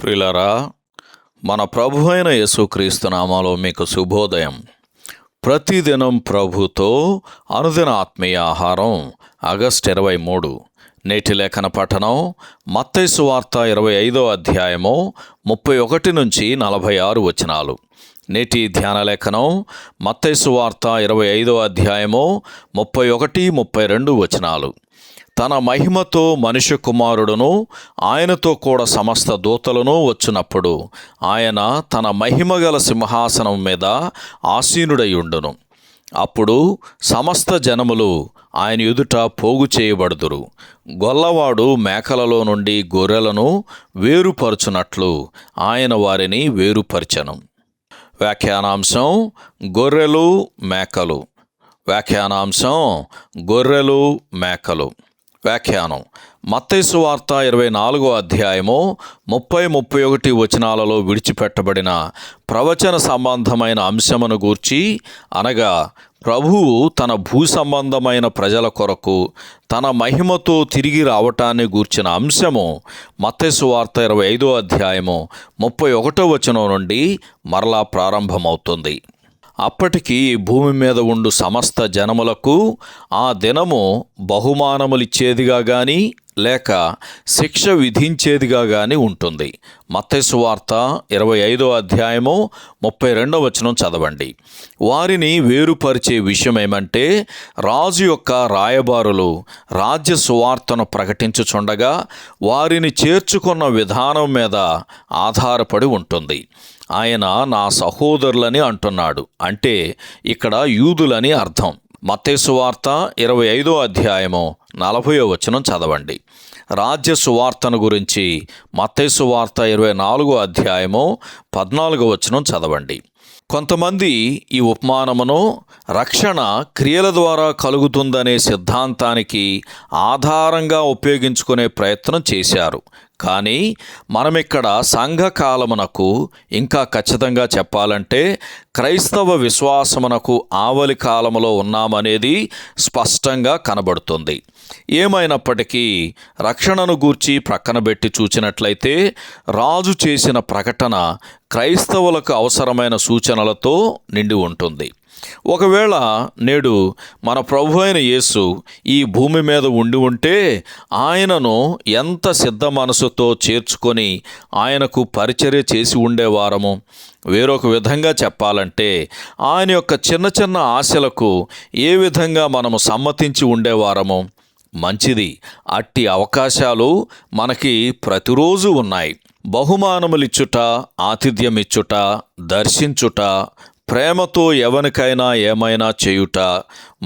ప్రియులారా, మన ప్రభు అయిన యేసుక్రీస్తు నామములో మీకు శుభోదయం. ప్రతిదినం ప్రభుతో అనుదిన ఆత్మీయ ఆహారం. ఆగస్టు 23. నేటి లేఖన పఠనం మత్తయి సువార్త 25వ అధ్యాయము 31 నుంచి 46 వచనాలు. నేటి ధ్యాన లేఖనం మత్తయి సువార్త 25వ అధ్యాయము 31, 32 వచనాలు. తన మహిమతో మనుష్య కుమారుడును ఆయనతో కూడా సమస్త దూతలను వచ్చినప్పుడు ఆయన తన మహిమగల సింహాసనం మీద ఆసీనుడై ఉండును. అప్పుడు సమస్త జనములు ఆయన ఎదుట పోగు చేయబడుదురు. గొల్లవాడు మేకలలో నుండి గొర్రెలను వేరుపరచునట్లు ఆయన వారిని వేరుపరచెను. వ్యాఖ్యానాంశం గొర్రెలు మేకలు. వ్యాఖ్యానాంశం గొర్రెలు మేకలు. వ్యాఖ్యానం మత్తయి సువార్త 24వ అధ్యాయము 30-31 వచనాలలో విడిచిపెట్టబడిన ప్రవచన సంబంధమైన అంశమును గూర్చి, అనగా ప్రభువు తన భూ సంబంధమైన ప్రజల కొరకు తన మహిమతో తిరిగి రావటాన్ని గూర్చిన అంశము మత్తయి సువార్త 25వ అధ్యాయము 31వ వచనం నుండి మరలా ప్రారంభమవుతుంది. అప్పటికి భూమి మీద ఉండు సమస్త జనములకు ఆ దినము బహుమానములిచ్చేదిగా గాని లేక శిక్ష విధించేదిగా గాని ఉంటుంది. మత్తయి సువార్త 25వ అధ్యాయము 32వ వచనం చదవండి. వారిని వేరుపరిచే విషయమేమంటే, రాజు యొక్క రాయబారులు రాజ్య సువార్తను ప్రకటించుచుండగా వారిని చేర్చుకున్న విధానం మీద ఆధారపడి ఉంటుంది. ఆయన నా సహోదరులని అంటున్నాడు, అంటే ఇక్కడ యూదులని అర్థం. మత్తయి సువార్త 25వ అధ్యాయము 40వ వచనం చదవండి. రాజ్య సువార్తను గురించి మత్తయి సువార్త 24వ అధ్యాయము 14వ వచనం చదవండి. కొంతమంది ఈ ఉపమానమును రక్షణ క్రియల ద్వారా కలుగుతుందనే సిద్ధాంతానికి ఆధారంగా ఉపయోగించుకునే ప్రయత్నం చేశారు. కానీ మనమిక్కడ సంఘకాలమునకు, ఇంకా ఖచ్చితంగా చెప్పాలంటే క్రైస్తవ విశ్వాసమునకు ఆవలి కాలములో ఉన్నామనేది స్పష్టంగా కనబడుతుంది. ఏమైనప్పటికీ రక్షణను గూర్చి ప్రక్కన పెట్టి చూచినట్లయితే రాజు చేసిన ప్రకటన క్రైస్తవులకు అవసరమైన సూచనలతో నిండి ఉంటుంది. ఒకవేళ నేడు మన ప్రభు అయిన యేసు ఈ భూమి మీద ఉండి ఉంటే ఆయనను ఎంత సిద్ధ మనసుతో చేర్చుకొని ఆయనకు పరిచర్య చేసి ఉండేవారము. వేరొక విధంగా చెప్పాలంటే ఆయన యొక్క చిన్న చిన్న ఆశలకు ఏ విధంగా మనము సమ్మతించి ఉండేవారము. మంచిది, అట్టి అవకాశాలు మనకి ప్రతిరోజు ఉన్నాయి. బహుమానములిచ్చుట, ఆతిథ్యమిచ్చుట, దర్శించుట, ప్రేమతో ఎవరికైనా ఏమైనా చేయుట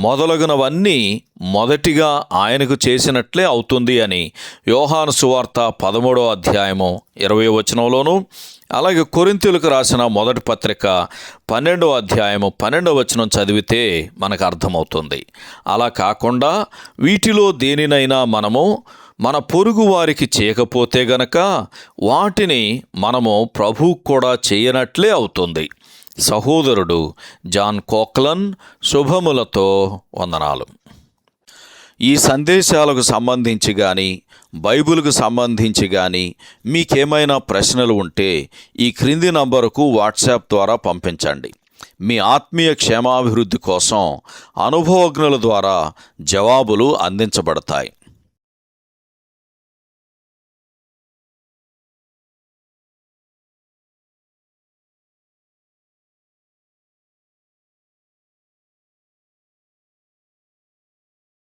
మొదలగునవన్నీ మొదటిగా ఆయనకు చేసినట్లే అవుతుంది అని యోహాను సువార్త 13వ అధ్యాయము 20వ వచనంలోను, అలాగే కొరింథీయులకు రాసిన మొదటి పత్రిక 12వ అధ్యాయము 12వ వచనం చదివితే మనకు అర్థమవుతుంది. అలా కాకుండా వీటిలో దేనినైనా మనము మన పొరుగు వారికి చేయకపోతే గనక వాటిని మనము ప్రభువుకు కూడా చేయనట్లే అవుతుంది. సహోదరుడు జాన్ కోక్లన్ శుభములతో వందనాలు. ఈ సందేశాలకు సంబంధించి కానీ బైబిల్కు సంబంధించి కానీ మీకేమైనా ప్రశ్నలు ఉంటే ఈ క్రింది నంబరుకు వాట్సాప్ ద్వారా పంపించండి. మీ ఆత్మీయ క్షేమాభివృద్ధి కోసం అనుభవజ్ఞుల ద్వారా జవాబులు అందించబడతాయి.